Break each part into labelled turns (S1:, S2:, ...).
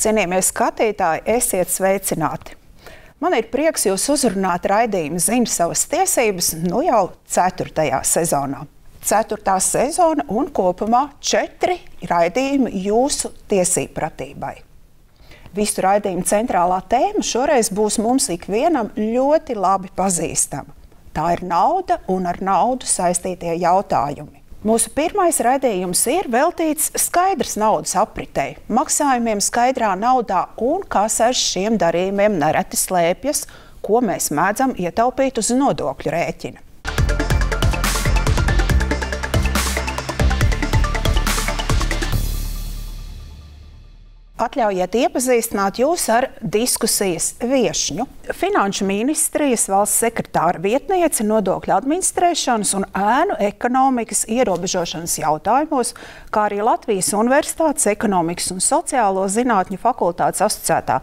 S1: Cienījamie skatītāji, esiet sveicināti! Man ir prieks jūs uzrunāt raidījumu Zini savas tiesības jau 4. sezonā. 4. sezona un kopumā 4 raidījumi jūsu tiesību pratībai. Visu raidījumu centrālā tēma šoreiz būs mums ikvienam ļoti labi pazīstama. Tā ir nauda un ar naudu saistītie jautājumi. Mūsu pirmais raidījums ir veltīts skaidras naudas apritei, maksājumiem skaidrā naudā un kas aiz šiem darījumiem nereti slēpjas, ko mēs mēdzam ietaupīt uz nodokļu rēķina. Atļaujiet iepazīstināt jūs ar diskusijas viešņu. Finanšu ministrijas valsts sekretāra vietniece nodokļu administrēšanas un ēnu ekonomikas ierobežošanas jautājumos, kā arī Latvijas Universitātes ekonomikas un sociālo zinātņu fakultātes asociētā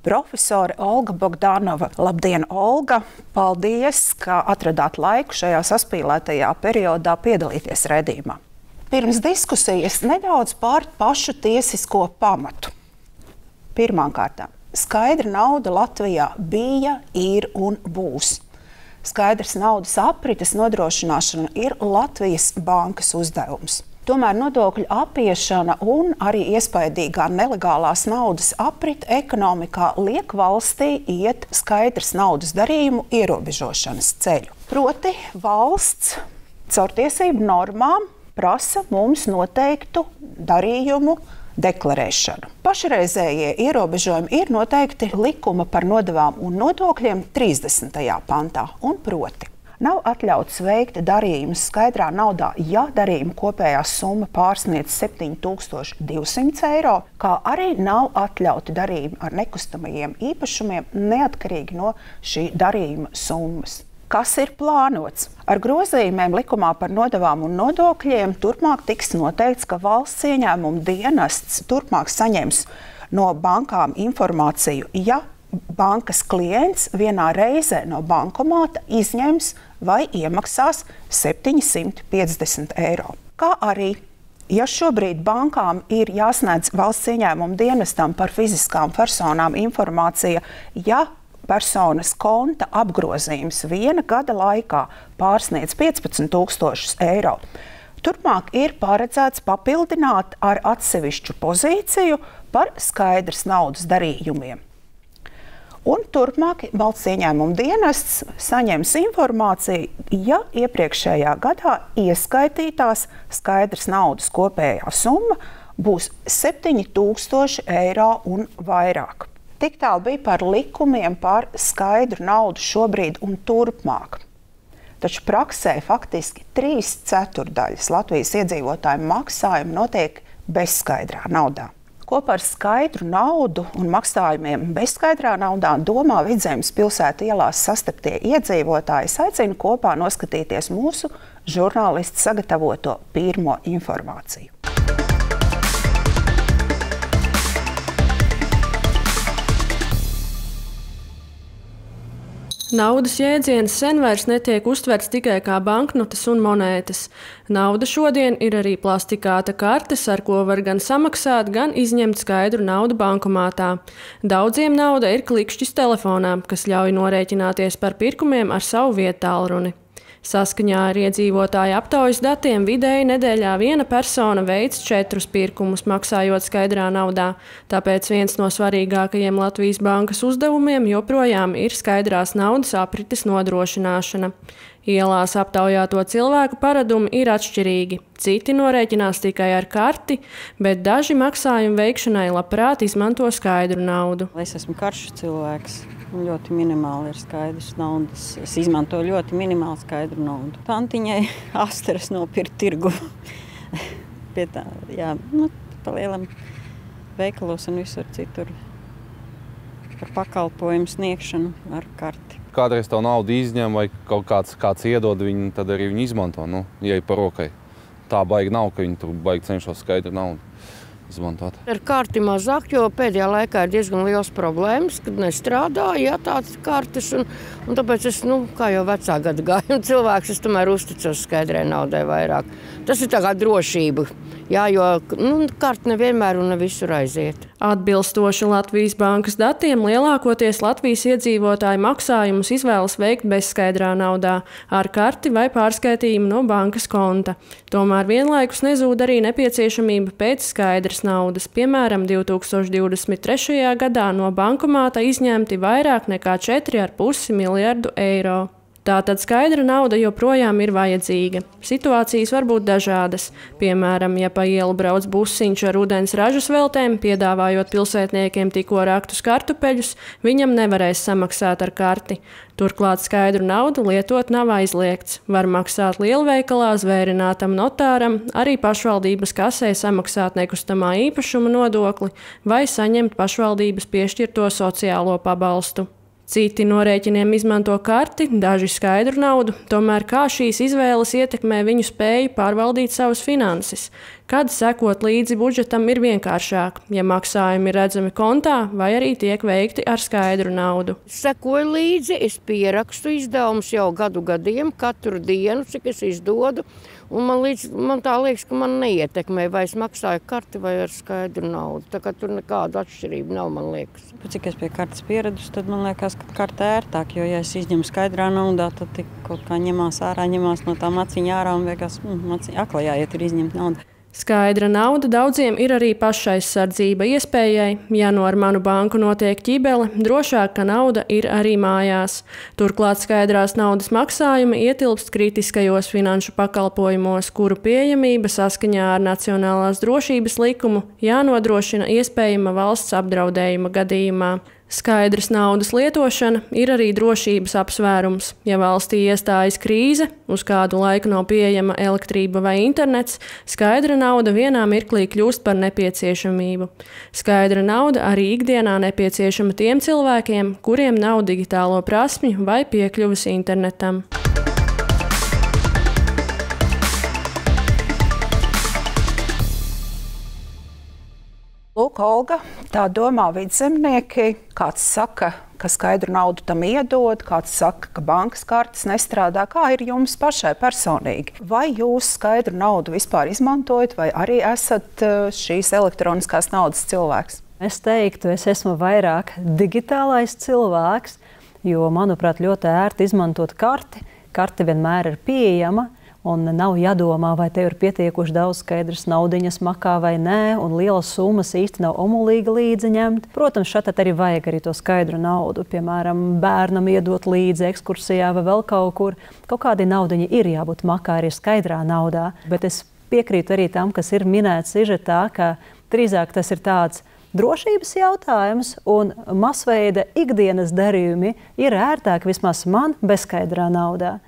S1: profesore Olga Bogdanova. Labdien, Olga! Paldies, ka atradāt laiku šajā saspīlētajā periodā piedalīties raidījumā. Pirms diskusijas nedaudz par pašu tiesisko pamatu. Pirmkārt, skaidra nauda Latvijā bija, ir un būs. Skaidras naudas aprites nodrošināšana ir Latvijas bankas uzdevums. Tomēr nodokļu apiešana un arī iespaidīgā nelegālās naudas aprite ekonomikā liek valstī iet skaidras naudas darījumu ierobežošanas ceļu. Proti, valsts caur tiesību normām prasa mums noteiktu darījumu deklarēšanu. Pašreizējie ierobežojumi ir noteikti likuma par nodevām un nodokļiem 30. pantā, un proti nav atļauts veikt darījumus skaidrā naudā, ja darījuma kopējā summa pārsniedz 7200 eiro, kā arī nav atļauti darījumi ar nekustamajiem īpašumiem neatkarīgi no šī darījuma summas. Kas ir plānots? Ar grozījumiem likumā par nodevām un nodokļiem turpmāk tiks noteikts, ka valsts ieņēmuma dienests turpmāk saņems no bankām informāciju, ja bankas klients vienā reizē no bankomāta izņems vai iemaksās 750 eiro. Kā arī, ja šobrīd bankām ir jāsniedz valsts ieņēmuma dienestam par fiziskām personām informācija, ja personas konta apgrozījums viena gada laikā pārsniedz 15 000 eiro. Turpmāk ir paredzēts papildināt ar atsevišķu pozīciju par skaidras naudas darījumiem. Un turpmāk valsts ieņēmuma dienests saņems informāciju, ja iepriekšējā gadā ieskaitītās skaidras naudas kopējā summa būs 7000 eiro un vairāk. Tik tālu bija par likumiem par skaidru naudu šobrīd un turpmāk. Taču praksē faktiski 3/4 Latvijas iedzīvotāju maksājumu notiek bezskaidrā naudā. Ko par skaidru naudu un maksājumiem bezskaidrā naudā domā Vidzemes pilsētu ielās sastaptie iedzīvotāji, aicinu kopā noskatīties mūsu žurnālistu sagatavoto pirmo informāciju.
S2: Naudas jēdziens sen vairs netiek uztverts tikai kā banknotes un monētas. Nauda šodien ir arī plastikāta kartes, ar ko var gan samaksāt, gan izņemt skaidru naudu bankomātā. Daudziem nauda ir klikšķis telefonā, kas ļauj norēķināties par pirkumiem ar savu viedtālruni. Saskaņā ar iedzīvotāju aptaujas datiem vidēji nedēļā viena persona veic 4 pirkumus maksājot skaidrā naudā, tāpēc viens no svarīgākajiem Latvijas bankas uzdevumiem joprojām ir skaidrās naudas aprites nodrošināšana. Ielās aptaujāto cilvēku paradumi ir atšķirīgi. Citi norēķinās tikai ar karti, bet daži maksājumu veikšanai labprāt izmanto skaidru naudu.
S3: Es esmu karšu cilvēks. Ļoti minimāli ir skaidrs naudas. Es izmantoju ļoti minimāli skaidru naudu. Tantiņai asteras nopirkt tirgu. Pie tā, jā, palielam veikalos un visur citur par pakalpojumu sniegšanu ar karti.
S4: Kādreiz tev naudu izņem vai kaut kāds iedod, tad arī viņi izmanto, ja ir par rokai. Tā baigi nav, ka viņi tur baigi cenšos skaidru naudu. izmantot?
S5: Ar karti mazāk, jo pēdējā laikā ir diezgan liels problēmas, kad nestrādāja tādas kartes. Un tāpēc es, kā jau vecā gada gājuma cilvēks, es tomēr uzticos skaidrai naudai vairāk. Tas ir tā kā drošība. Jā, jo karti nevienmēr un ne visur aiziet.
S2: Atbilstoši Latvijas bankas datiem, lielākoties Latvijas iedzīvotāju maksājumus izvēlas veikt bezskaidrā naudā, ar karti vai pārskaitījumu no bankas konta. Tomēr vienlaikus nezūd arī nepieciešamība pēc skaidras naudas. Piemēram, 2023. gadā no bankomāta izņemti vairāk nekā 4,5 miljardu eiro. Tātad skaidra nauda joprojām ir vajadzīga. Situācijas var būt dažādas. Piemēram, ja pa ielu brauc busiņš ar ūdens ražas veltēm, piedāvājot pilsētniekiem tikko raktus kartupeļus, viņam nevarēs samaksāt ar karti. Turklāt skaidru naudu lietot nav aizliegts. Var maksāt lielveikalā, zvērinātam notāram, arī pašvaldības kasē samaksāt nekustamā īpašuma nodokli vai saņemt pašvaldības piešķirto sociālo pabalstu. Citi no rēķiniem izmanto karti, daži skaidru naudu, tomēr kā šīs izvēles ietekmē viņu spēju pārvaldīt savas finanses. Kad sekot līdzi budžetam ir vienkāršāk, ja maksājumi ir redzami kontā vai arī tiek veikti ar skaidru naudu.
S5: Sekoju līdzi, es pierakstu izdevumus jau gadiem, katru dienu, cik es izdodu. Un man tā liekas, ka man neietekmē, vai es maksāju karti vai ar skaidru naudu. Tā kā tur nekāda atšķirība nav, man liekas.
S3: Cik es pie kartes pieradusi, tad man liekas, ka karta ērtāk, jo ja es izņemu skaidrā naudā, tad tik kaut kā ņemās no tā maciņa ārā un liekas, aklajā iet ir izņemt naudu.
S2: Skaidra nauda daudziem ir arī pašaizsardzība iespējai. Ja ar manu banku notiek ķibele, drošāk, ka nauda ir arī mājās. Turklāt skaidrās naudas maksājumi ietilpst kritiskajos finanšu pakalpojumos, kuru pieejamība saskaņā ar Nacionālās drošības likumu jānodrošina iespējama valsts apdraudējuma gadījumā. Skaidras naudas lietošana ir arī drošības apsvērums. Ja valstī iestājas krīze, uz kādu laiku nav pieejama elektrība vai internets, skaidra nauda vienā mirklī kļūst par nepieciešamību. Skaidra nauda arī ikdienā nepieciešama tiem cilvēkiem, kuriem nav digitālo prasmju vai piekļuves internetam.
S1: Lūk, Olga, tā domā vidzemnieki. Kāds saka, ka skaidru naudu tam iedod, kāds saka, ka bankas kartes nestrādā. Kā ir jums pašai personīgi? Vai jūs skaidru naudu vispār izmantojat, vai arī esat šīs elektroniskās naudas cilvēks?
S6: Es teiktu, es esmu vairāk digitālais cilvēks, jo, manuprāt, ļoti ērti izmantot karti. Karte vienmēr ir pieejama. Un nav jādomā, vai tev ir pietiekuši daudz skaidras naudiņas makā vai nē, un lielas summas īsti nav omulīgi līdzi ņemt. Protams, šeit arī vajag arī to skaidru naudu. Piemēram, bērnam iedot līdzi ekskursijā vai vēl kaut kur. Kaut kādi naudiņi ir jābūt makā arī skaidrā naudā. Bet es piekrītu arī tam, kas ir minēts sižetā, ka drīzāk tas ir tāds drošības jautājums, un masveida ikdienas darījumi ir ērtāk vismaz man bezskaidrā naudā.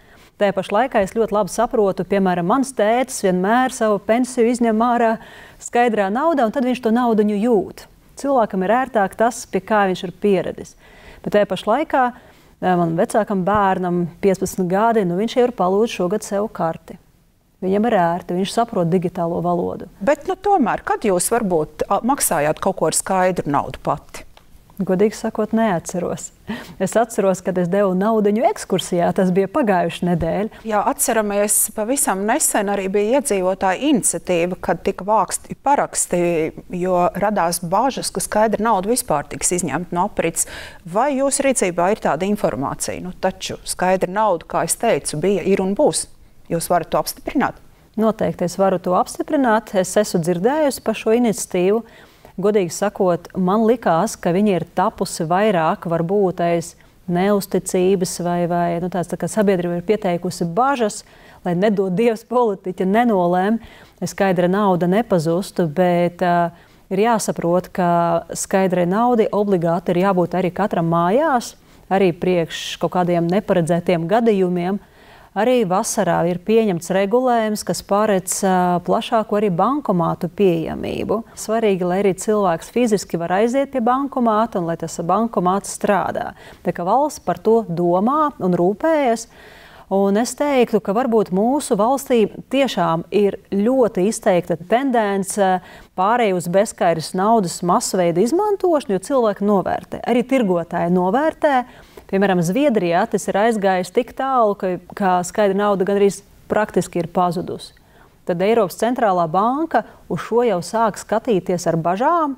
S6: Tajā pašā laikā es ļoti labi saprotu, piemēram, mans tētis vienmēr savu pensiju izņem ārā skaidrā naudā, un tad viņš to naudiņu jūt. Cilvēkam ir ērtāk tas, pie kā viņš ir pieradis. Bet tajā pašā laikā man vecākam bērnam 15 gadi, viņš jau ir palūdz šogad sev karti. Viņam ir ērti, viņš saprot digitālo valodu.
S1: Bet tomēr, kad jūs varbūt maksājāt kaut ko ar skaidru naudu pati?
S6: Godīgi sakot, neatceros. Es atceros, kad es devu naudiņu ekskursijā, tas bija pagājuši nedēļa.
S1: Jā, atceramies, pavisam nesen arī bija iedzīvotāja iniciatīva, kad tika vākti paraksti, jo radās bažas, ka skaidra nauda vispār tiks izņemta no aprits. Vai jūsu rīcībā ir tāda informācija? Taču skaidra nauda, kā es teicu, bija, ir un būs. Jūs varat to apstiprināt?
S6: Noteikti es varu to apstiprināt. Es esmu dzirdējusi par šo iniciatīvu. Godīgi sakot, man likās, ka viņi ir tapusi vairāk varbūt aiz neusticības vai tāds tā kā sabiedrība ir pieteikusi bažas, lai nedod Dievs politiķi nenolēm, skaidra nauda nepazustu, bet ir jāsaprot, ka skaidrai naudai obligāti ir jābūt arī katram mājās, arī priekš kaut kādiem neparedzētiem gadījumiem. Arī vasarā ir pieņemts regulējums, kas paredz plašāku arī bankomātu pieejamību. Svarīgi, lai arī cilvēks fiziski var aiziet pie bankomāta un lai tas bankomāts strādā. Tā kā valsts par to domā un rūpējas. Un es teiktu, ka varbūt mūsu valstī tiešām ir ļoti izteikta tendence pārēj uz bezskaidras naudas masveida izmantošanu, jo cilvēki novērtē, arī tirgotāji novērtē. Piemēram, Zviedrijā tas ir aizgājis tik tālu, ka skaidra nauda gandrīz praktiski ir pazudusi. Tad Eiropas centrālā banka uz šo jau sāk skatīties ar bažām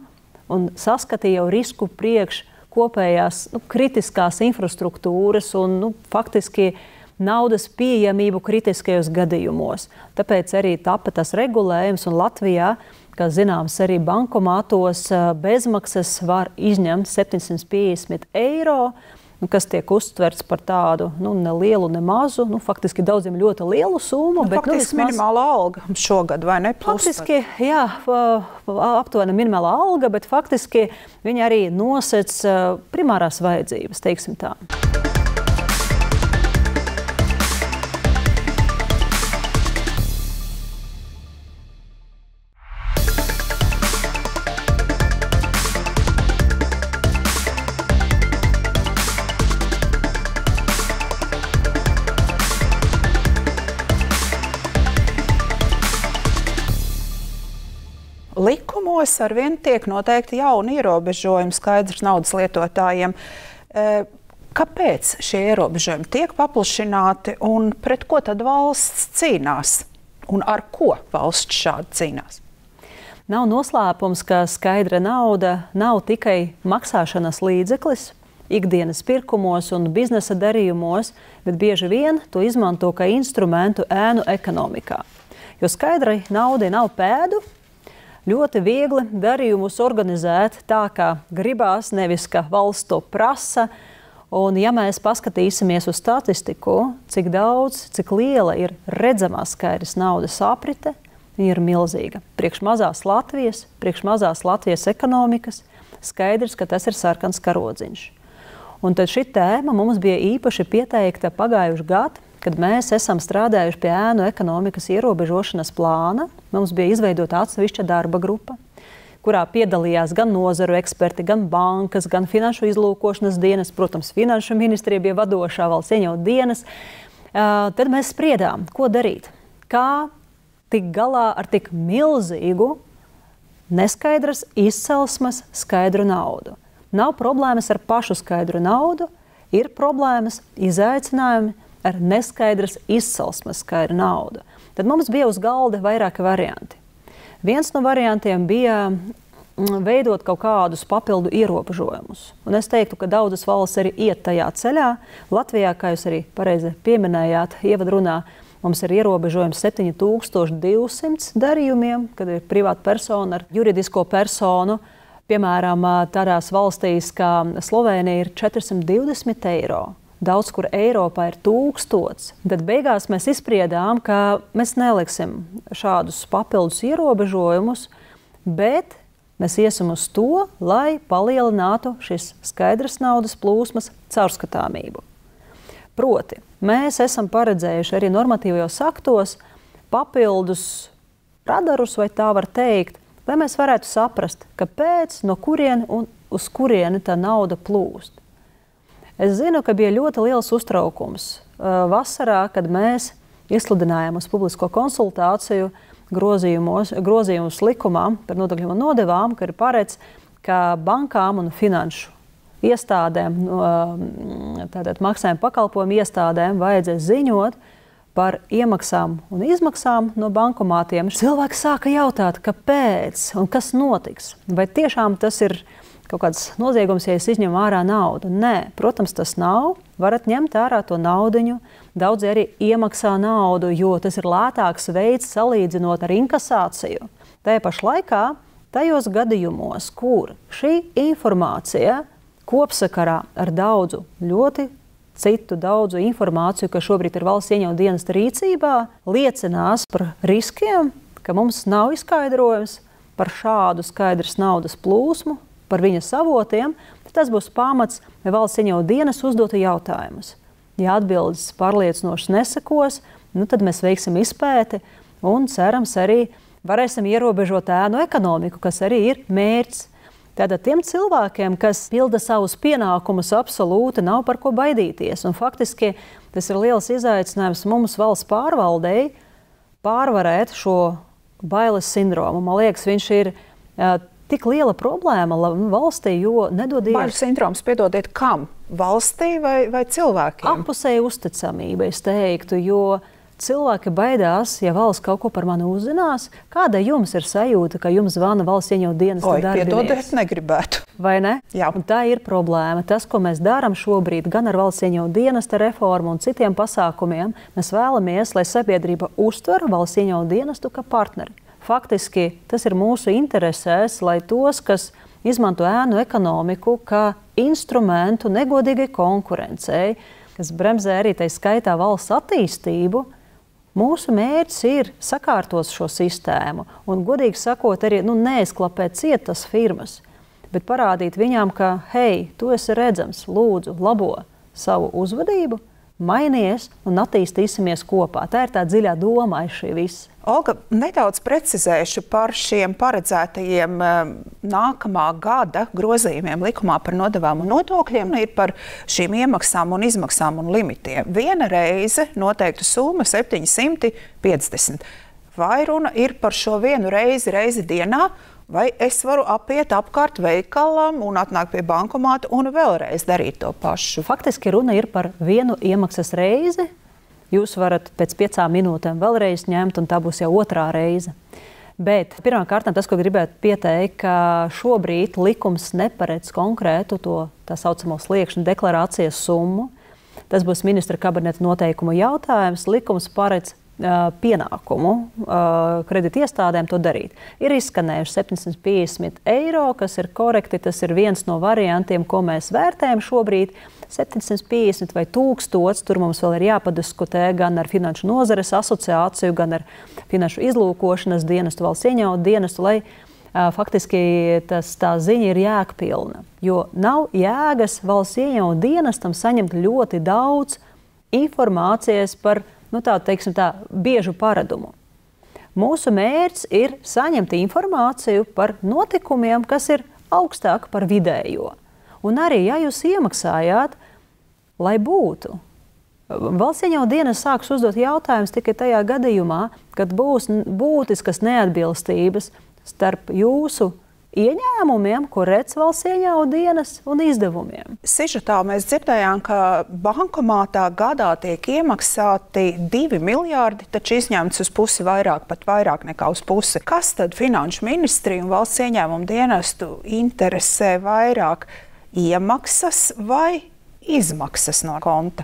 S6: un saskatīja jau risku priekš kopējās kritiskās infrastruktūras un faktiski naudas pieejamību kritiskajos gadījumos. Tāpēc arī tapa tas regulējums, un Latvijā, kā zināms, arī bankomātos bezmaksas var izņemt 750 eiro, kas tiek uztverts par tādu ne lielu, ne mazu, faktiski daudziem ļoti lielu summu.
S1: Faktiski minimāla alga šogad, vai ne?
S6: Faktiski, jā, aptuveni minimāla alga, bet faktiski viņi arī nosec primārās vajadzības, teiksim tā.
S1: Likumos arvien tiek noteikti jauni ierobežojumi skaidrs naudas lietotājiem. Kāpēc šie ierobežojumi tiek paplašināti un pret ko tad valsts cīnās? Un ar ko valsts šādi cīnās?
S6: Nav noslēpums, ka skaidra nauda nav tikai maksāšanas līdzeklis ikdienas pirkumos un biznesa darījumos, bet bieži vien to izmanto kā instrumentu ēnu ekonomikā. Jo skaidrai naudai nav pēdu, ļoti viegli darījumus organizēt tā, kā gribās, nevis ka valsts to prasa. Un ja mēs paskatīsimies uz statistiku, cik daudz, cik liela ir redzamā skaidras naudas aprite, viņa ir milzīga. Priekš mazās Latvijas ekonomikas skaidrs, ka tas ir sarkans karodziņš. Un tad šī tēma mums bija īpaši pieteikta pagājuši gadu, kad mēs esam strādājuši pie ēnu ekonomikas ierobežošanas plāna. Mums bija izveidota atsevišķa darba grupa, kurā piedalījās gan nozaru eksperti, gan bankas, gan finanšu izlūkošanas dienas. Protams, finanšu ministrija bija vadošā valsts ieņēmuma dienas. Tad mēs spriedām, ko darīt. Kā tikt galā ar tik milzīgu, neskaidras izcelsmes skaidru naudu. Nav problēmas ar pašu skaidru naudu, ir problēmas, izaicinājumi ar neskaidras izcelsmes skaidru naudu. Tad mums bija uz galda vairāki varianti. Viens no variantiem bija veidot kaut kādus papildu ierobežojumus. Un es teiktu, ka daudzas valsts arī iet tajā ceļā. Latvijā, kā jūs arī pareizi pieminējāt, ievadrunā, mums ir ierobežojums 7200 darījumiem, kad ir privāta persona ar juridisko personu. Piemēram, tādās valstīs kā Slovēnija ir 420 eiro. Daudz, kur Eiropā ir 1000. Tad beigās mēs izspriedām, ka mēs neliksim šādus papildus ierobežojumus, bet mēs iesim uz to, lai palielinātu šis skaidras naudas plūsmas caurskatāmību. Proti, mēs esam paredzējuši arī normatīvajos aktos papildus radarus, vai tā var teikt, lai mēs varētu saprast, kāpēc, no kurien un uz kurieni tā nauda plūst. Es zinu, ka bija ļoti liels uztraukums vasarā, kad mēs izsludinājām uz publisko konsultāciju grozījumus likumā par nodokļiem un nodevām, ka ir paredz, ka bankām un finanšu iestādēm, tātad maksājuma pakalpojumu iestādēm vajadzēs ziņot par iemaksām un izmaksām no bankomātiem. Cilvēki sāka jautāt, kāpēc un kas notiks. Vai tiešām tas ir kaut kāds noziegums, ja es izņemu ārā naudu? Nē, protams, tas nav. Varat ņemt ārā to naudiņu. Daudzi arī iemaksā naudu, jo tas ir lētāks veids salīdzinot ar inkasāciju. Tajā pašā laikā, tajos gadījumos, kur šī informācija kopsakarā ar daudzu informāciju, kas šobrīd ir valsts ieņēmuma dienesta rīcībā, liecinās par riskiem, ka mums nav izskaidrojums par šādu skaidras naudas plūsmu, par viņas avotiem, tad tas būs pamats valsts ieņēmuma dienas uzdot jautājumus. Ja atbildes pārliecinošas nesakos, tad mēs veiksim izpēti un cerams arī varēsim ierobežot ēnu ekonomiku, kas arī ir mērķis. Tātad tiem cilvēkiem, kas pilda savus pienākumus, absolūti nav par ko baidīties. Un faktiski tas ir liels izaicinājums mums valsts pārvaldei pārvarēt šo bailes sindromu. Man liekas, viņš ir tik liela problēma valstī, jo nedodies...
S1: Bailes sindroms, piedodiet, kam? Valstī vai cilvēkiem?
S6: Appusēja uzticamība, es teiktu, jo cilvēki baidās, ja valsts kaut ko par mani uzzinās. Kāda jums ir sajūta, ka jums zvana valsts ieņemt dienesta darbinieks?
S1: Piedodiet, negribētu.
S6: Vai ne?
S1: Jā.
S6: Un tā ir problēma. Tas, ko mēs darām šobrīd, gan ar valsts ieņemt dienesta reformu un citiem pasākumiem, mēs vēlamies, lai sabiedrība uztver valsts ieņemt dienestu kā partneri. Faktiski tas ir mūsu interesēs, lai tos, kas izmanto ēnu ekonomiku kā instrumentu negodīgai konkurencei, kas bremzē arī tai skaitā valsts attīstību, mūsu mērķis ir sakārtot šo sistēmu un, godīgi sakot, arī neizklapēt cietas firmas, bet parādīt viņām, ka, hei, tu esi redzams, lūdzu, labo savu uzvedību, mainies un attīstīsimies kopā. Tā ir tā dziļā doma aiz šī visa.
S1: Olga, nedaudz precizēšu par šiem paredzētajiem nākamā gada grozījumiem likumā par nodevām un nodokļiem. Ir par šīm iemaksām un izmaksām un limitiem. Viena reize noteikta summa 750. Vai runa ir par šo vienu reizi dienā, vai es varu apiet apkārt veikalam un atnākt pie bankomāta un vēlreiz darīt to pašu?
S6: Faktiski runa ir par vienu iemaksas reizi. Jūs varat pēc 5 minūtēm vēlreiz ņemt, un tā būs jau otrā reize. Bet pirmkārt, tas, ko gribētu pieteikt, ka šobrīd likums neparedz konkrētu to tā saucamo sliekšņu deklarācijas summu. Tas būs ministra kabineta noteikumu jautājums. Likums paredz pienākumu kreditiestādēm to darīt. Ir izskanējuši 750 eiro, kas ir korekti. Tas ir viens no variantiem, ko mēs vērtējam šobrīd. 750 vai 1000, tur mums vēl ir jāpadiskutē gan ar Finanšu nozares asociāciju, gan ar Finanšu izlūkošanas dienestu, valsts ieņēmumu dienestu, lai faktiski tā ziņa ir jēgpilna. Jo nav jēgas valsts ieņēmumu dienestam saņemt ļoti daudz informācijas par biežu paradumu. Mūsu mērķis ir saņemt informāciju par notikumiem, kas ir augstāk par vidējo. Un arī, ja jūs iemaksājāt, lai būtu, valsts ieņēmumu dienests sāks uzdot jautājumus tikai tajā gadījumā, kad būs būtiskas neatbilstības starp jūsu ieņēmumiem, ko redz valsts ieņēmumu dienests, un izdevumiem.
S1: Sižetā mēs dzirdējām, ka bankomātā gadā tiek iemaksāti 2 miljārdi, taču izņemts uz pusi vairāk, pat vairāk nekā uz pusi. Kas tad Finanšu ministriju un valsts ieņēmumu dienestu interesē vairāk? Iemaksas vai izmaksas no konta?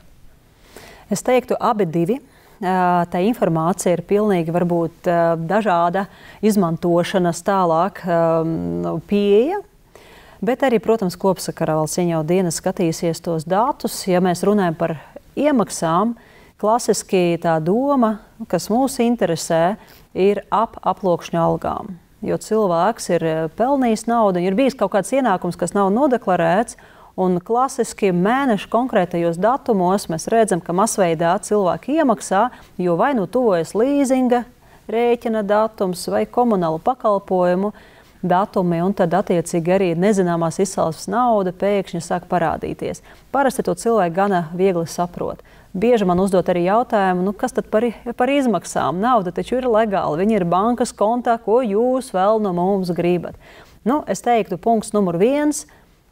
S6: Es teiktu, abi divi. Tā informācija ir pilnīgi varbūt dažāda izmantošanas tālāk pieeja, bet arī, protams, kopsakarā valsts ieņēmumu dienests skatīsies tos datus. Ja mēs runājam par iemaksām, klasiski tā doma, kas mūs interesē, ir aploksņu algām. Jo cilvēks ir pelnījis naudu, ir bijis kaut kāds ienākums, kas nav nodeklarēts, un klasiski mēnešu konkrētajos datumos mēs redzam, ka masveidā cilvēki iemaksā, jo vai nu tuvojas līzinga rēķina datums vai komunālu pakalpojumu datumi, un tad attiecīgi arī nezināmās izcelsmes nauda pēkšņi sāk parādīties. Parasti to cilvēki gana viegli saprot. Bieži man uzdot arī jautājumu, kas tad par izmaksām? Nauda taču ir legāla, viņa ir bankas kontā, ko jūs vēl no mums gribat. Es teiktu, punkts numur 1,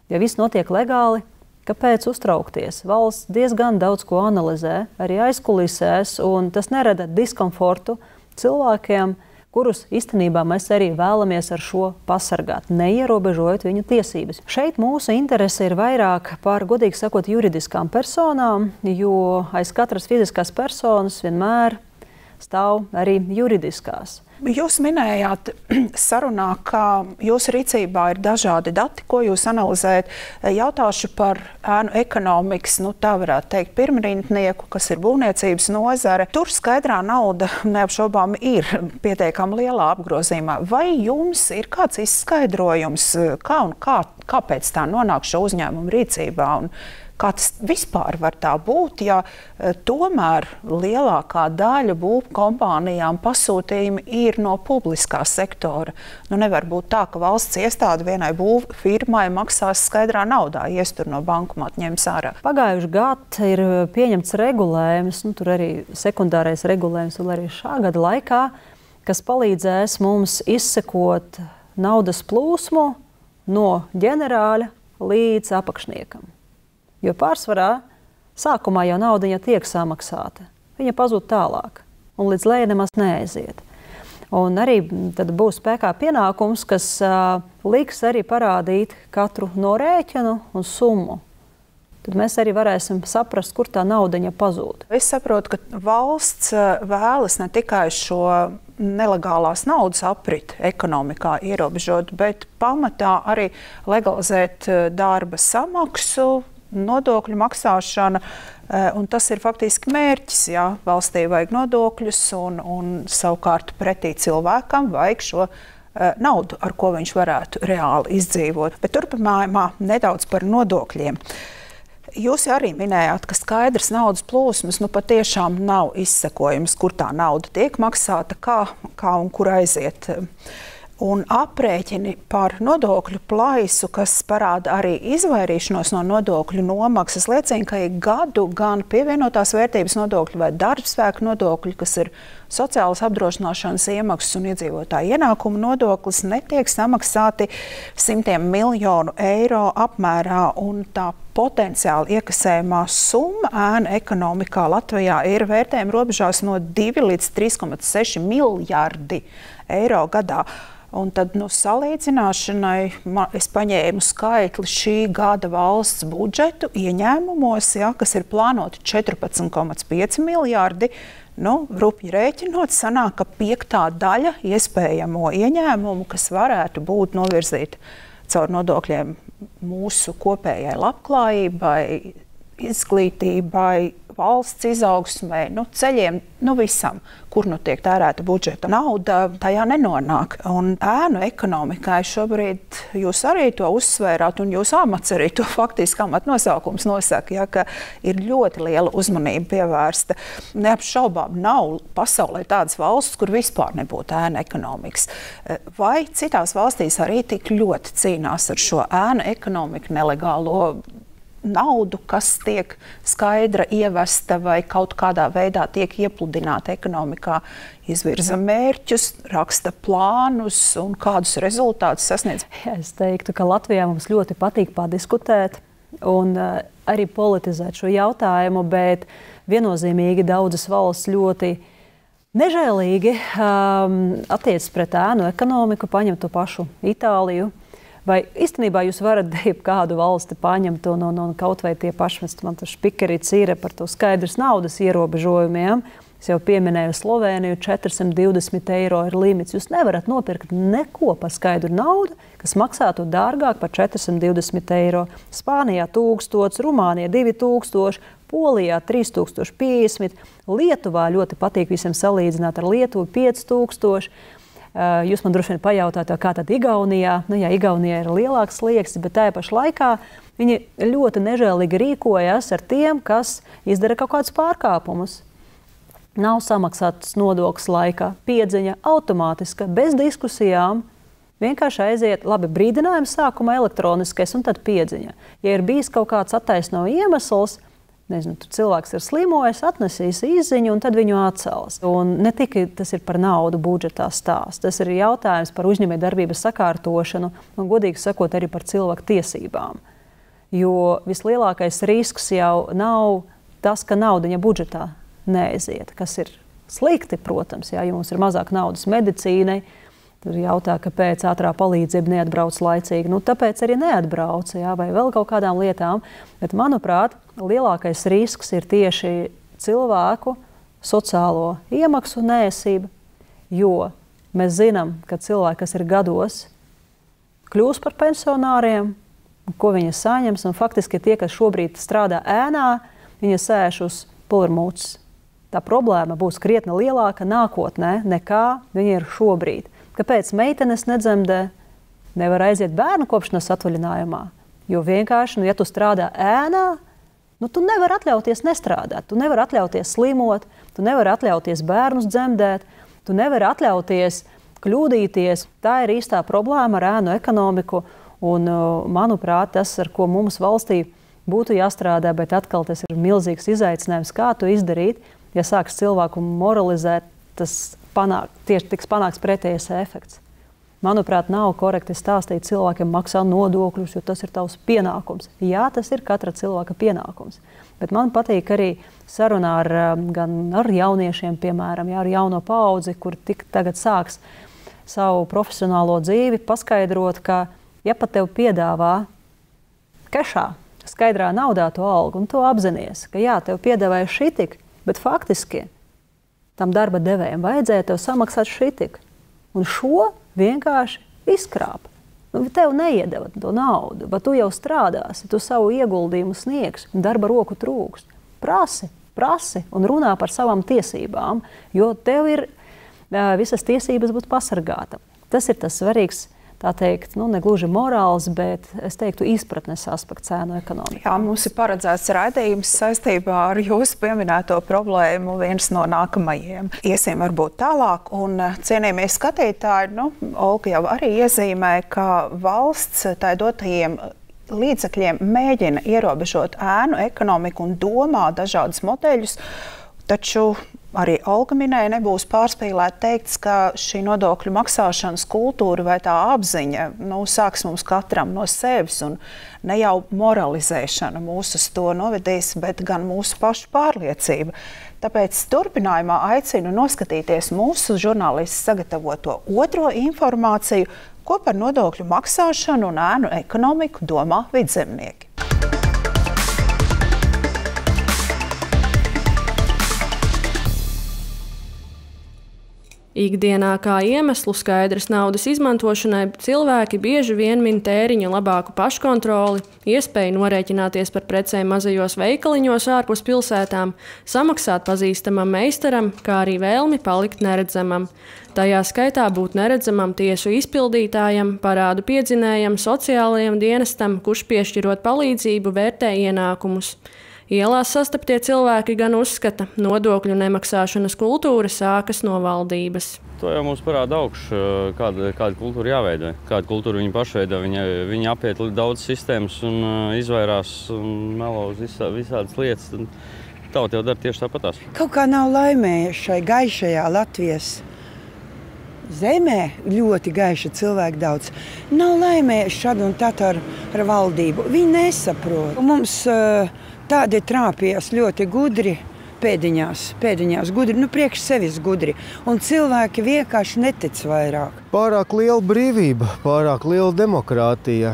S6: ja viss notiek legāli, kāpēc uztraukties? Valsts diezgan daudz ko analizē, arī aizkulisēs, un tas nerada diskomfortu cilvēkiem, kurus īstenībā mēs arī vēlamies ar šo pasargāt, neierobežojot viņu tiesības. Šeit mūsu interese ir vairāk par, godīgi sakot, juridiskām personām, jo aiz katras fiziskās personas vienmēr stāv arī juridiskās.
S1: Jūs minējāt sarunā, ka jūsu rīcībā ir dažādi dati, ko jūs analizējat. Jautāšu par ēnu ekonomikas, tā varētu teikt, pirmrindnieku, kas ir būvniecības nozare. Tur skaidrā nauda neapšaubām ir pietiekami lielā apgrozījumā. Vai jums ir kāds izskaidrojums, kāpēc tā nonāk šo uzņēmumu rīcībā un Kā tas vispār var tā būt, ja tomēr lielākā daļa būvniecības kompānijām pasūtījumi ir no publiskā sektora? Nevar būt tā, ka valsts iestāde vienai būvniecības firmai maksās skaidrā naudā, iestur no bankomāta ņems ārā.
S6: Pagājuši gadu ir pieņemts regulējums, tur arī sekundārais regulējums vēl arī šā gada laikā, kas palīdzēs mums izsekot naudas plūsmu no ģenerāļa līdz apakšniekam. Jo pārsvarā sākumā jau nauda tiek samaksāta. Viņa pazūd tālāk un līdz lejai nemaz neaiziet. Un arī tad būs spēkā pienākums, kas liks arī parādīt katru no rēķinu un summu. Tad mēs arī varēsim saprast, kur tā naudaņa pazūd.
S1: Es saprotu, ka valsts vēlas ne tikai šo nelegālās naudas apriti ekonomikā ierobežot, bet pamatā arī legalizēt darba samaksu, nodokļu maksāšana, un tas ir faktiski mērķis. Jā, valstī vajag nodokļus, un savukārt pretī cilvēkam vajag šo naudu, ar ko viņš varētu reāli izdzīvot. Bet turpinājumā nedaudz par nodokļiem. Jūs arī minējāt, ka skaidrs naudas plūsmas patiešām nav izsekojams, kur tā nauda tiek maksāta, kā un kur aiziet. Un aprēķini par nodokļu plaisu, kas parāda arī izvairīšanos no nodokļu nomaksas, liecina, ka ik gadu gan pievienotās vērtības nodokļi vai darbspēka nodokļi, kas ir sociālas apdrošināšanas iemaksas un iedzīvotāju ienākumu nodoklis, netiek samaksāti simtiem miljonu eiro apmērā, un tā potenciāli iekasējumā summa ēnu ekonomikā Latvijā ir vērtējuma robežās no 2 līdz 3,6 miljardi eiro gadā. Un tad, salīdzināšanai, es paņēmu skaitli šī gada valsts budžetu ieņēmumos, kas ir plānoti 14,5 miljardi. Rupji rēķinot, sanāk, ka 5. daļa iespējamo ieņēmumu, kas varētu būt novirzīta caur nodokļiem mūsu kopējai labklājībai, izglītībai, valsts izaugsmē, ceļiem, visam, kur tiek tērēta budžeta nauda, tajā nenonāk. Un ēnu ekonomikai šobrīd jūs arī to uzsvērāt, un jūs amats arī to faktiski amata nosaukums nosaka, ka ir ļoti liela uzmanība pievērsta. Neapšaubām nav pasaulē tādas valsts, kur vispār nebūtu ēnu ekonomikas. Vai citās valstīs arī tik ļoti cīnās ar šo ēnu ekonomiku, nelegālo naudu, kas tiek skaidra ievesta vai kaut kādā veidā tiek iepludināta ekonomikā, izvirza mērķus, raksta plānus un kādus rezultātus sasniedz?
S6: Es teiktu, ka Latvijā mums ļoti patīk padiskutēt un arī politizēt šo jautājumu, bet viennozīmīgi daudzas valsts ļoti nežēlīgi attiecas pret ēnu ekonomiku, paņem to pašu Itāliju. Vai īstenībā jūs varat kādu valsti paņemt un kaut vai tie paši, man tas Špikerits ir par to skaidrs naudas ierobežojumiem. Es jau pieminēju Slovēniju, 420 eiro ir limits. Jūs nevarat nopirkt neko par skaidru naudu, kas maksātu dārgāk par 420 eiro. Spānijā 1000, Rumānijā 2000, Polijā 3050, Lietuvā ļoti patīk visiem salīdzināt ar Lietuvu 5000. Jūs man droši vien pajautājat, kā tad Igaunijā. Igaunijā ir lielāks slieksnis, bet tajā pašā laikā viņi ļoti nežēlīgi rīkojas ar tiem, kas izdara kaut kādus pārkāpumus. Nav samaksāts nodoklis laikā, piedziņa automātiska, bez diskusijām. Vienkārši aiziet, brīdinājums sākumā elektroniskais un tad piedziņa. Ja ir bijis kaut kāds attaisnojuma iemesls, cilvēks ir slimojis, atnesīs izziņu un tad viņu atcels. Un ne tikai tas ir par naudu budžetā stāsts, tas ir jautājums par uzņēmējdarbības sakārtošanu un, godīgi sakot, arī par cilvēku tiesībām. Jo vislielākais risks jau nav tas, ka naudiņa budžetā neaiziet, kas ir slikti, protams, ja mums ir mazāk naudas medicīnai. Tur jautā, kāpēc ātrā palīdzība neatbrauc laicīgi. Tāpēc arī neatbrauc, vai vēl kaut kādām lietām. Bet, manuprāt, lielākais risks ir tieši cilvēku sociālo iemaksu neesība, jo mēs zinām, ka cilvēki, kas ir gados, kļūs par pensionāriem, ko viņi saņems, un faktiski tie, kas šobrīd strādā ēnā, viņi sēž uz pulvermūces. Tā problēma būs krietni lielāka nākotnē, nekā viņi ir šobrīd. Kāpēc meitenes nedzemdē? Nevar aiziet bērnu kopšanas atvaļinājumā. Jo vienkārši, ja tu strādā ēnā, tu nevari atļauties nestrādāt, tu nevari atļauties slimot, tu nevari atļauties bērnus dzemdēt, tu nevari atļauties kļūdīties. Tā ir īstā problēma ar ēnu ekonomiku, un, manuprāt, tas, ar ko mums valstī būtu jāstrādā, bet atkal tas ir milzīgs izaicinājums, kā to izdarīt. Ja sāks cilvēku moralizēt, tas tieši tiks panāks pretējais efekts. Manuprāt, nav korekti stāstīt cilvēkiem maksā nodokļus, jo tas ir tavs pienākums. Jā, tas ir katra cilvēka pienākums. Bet man patīk arī sarunā gan ar jauniešiem, piemēram, ar jauno paudzi, kur tagad sāks savu profesionālo dzīvi, paskaidrot, ka, ja pat tev piedāvā kešā, skaidrā naudā to algu, un tu apzinies, ka jā, tev piedāvāja šitik, bet faktiski tam darba devējiem vajadzēja tev samaksāt šitik. Un šo vienkārši izkrāp. Tev neiedeva to naudu, bet tu jau strādāsi, tu savu ieguldījumu sniegsi, un darba roku trūks. Prasi un runā par savām tiesībām, jo tev ir visas tiesības būt pasargāta. Tas ir tas svarīgs, tā teikt, ne gluži morāls, bet es teiktu izpratnes aspekts ēnu ekonomikā.
S1: Jā, mums ir paredzēts raidījums saistībā ar jūsu pieminēto problēmu, viens no nākamajiem. Iesim varbūt tālāk, un cienījamie skatītāji, Olga jau arī iezīmē, ka valsts tai dotajiem līdzekļiem mēģina ierobežot ēnu ekonomiku un domā dažādus modeļus, taču arī Olga minēja, nebūs pārspīlēt teikts, ka šī nodokļu maksāšanas kultūra vai tā apziņa sāks mums katram no sevis, un ne jau moralizēšana mūs uz to novedīs, bet gan mūsu pašu pārliecība. Tāpēc turpinājumā aicinu noskatīties mūsu žurnālistu sagatavoto otro informāciju, ko par nodokļu maksāšanu un ēnu ekonomiku domā vidzemnieki.
S2: Ikdienā kā iemeslu skaidras naudas izmantošanai cilvēki bieži vien min tēriņa labāku paškontroli, iespēju norēķināties par precēm mazajos veikaliņos ārpus pilsētām, samaksāt pazīstamam meistaram, kā arī vēlmi palikt neredzamam. Tajā skaitā būt neredzamam tiesu izpildītājam, parādu piedzinējam, sociālajam dienestam, kurš piešķirot palīdzību vērtē ienākumus. Ielās sastaptie cilvēki gan uzskata, nodokļu nemaksāšanas kultūra sākas no valdības.
S7: To jau mums parāda augšu, kāda kultūra jāveido. Kāda kultūra viņi paši veido. Viņi apiet daudz sistēmas un izvairās un melo uz visādas lietas. Tauta jau dara tieši tāpatās.
S8: Kaut kā nav laimējuši šai gaišajā Latvijas zemē, ļoti gaiša cilvēku daudz. Nav laimējuši šad un tad ar valdību. Viņi nesaprot. Mums tādi trāpījās ļoti gudri, pēdiņās gudri, priekš sevis gudri. Un cilvēki vienkārši netic vairāk.
S9: Pārāk liela brīvība, pārāk liela demokrātija.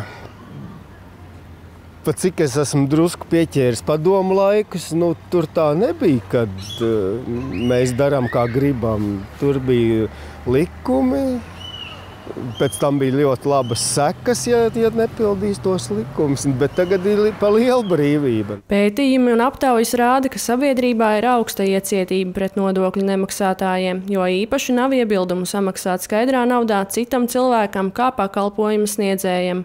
S9: Pat cik es esmu drusku pieķēris padomu laikus, tur tā nebija, kad mēs darām kā gribam. Tur bija likumi. Pēc tam bija ļoti labas sekas, ja nepildīs tos likumus, bet tagad ir pa liela brīvība.
S2: Pētījumi un aptaujas rāda, ka sabiedrībā ir augsta iecietība pret nodokļu nemaksātājiem, jo īpaši nav iebildumu samaksāt skaidrā naudā citam cilvēkam kā pakalpojumu sniedzējiem.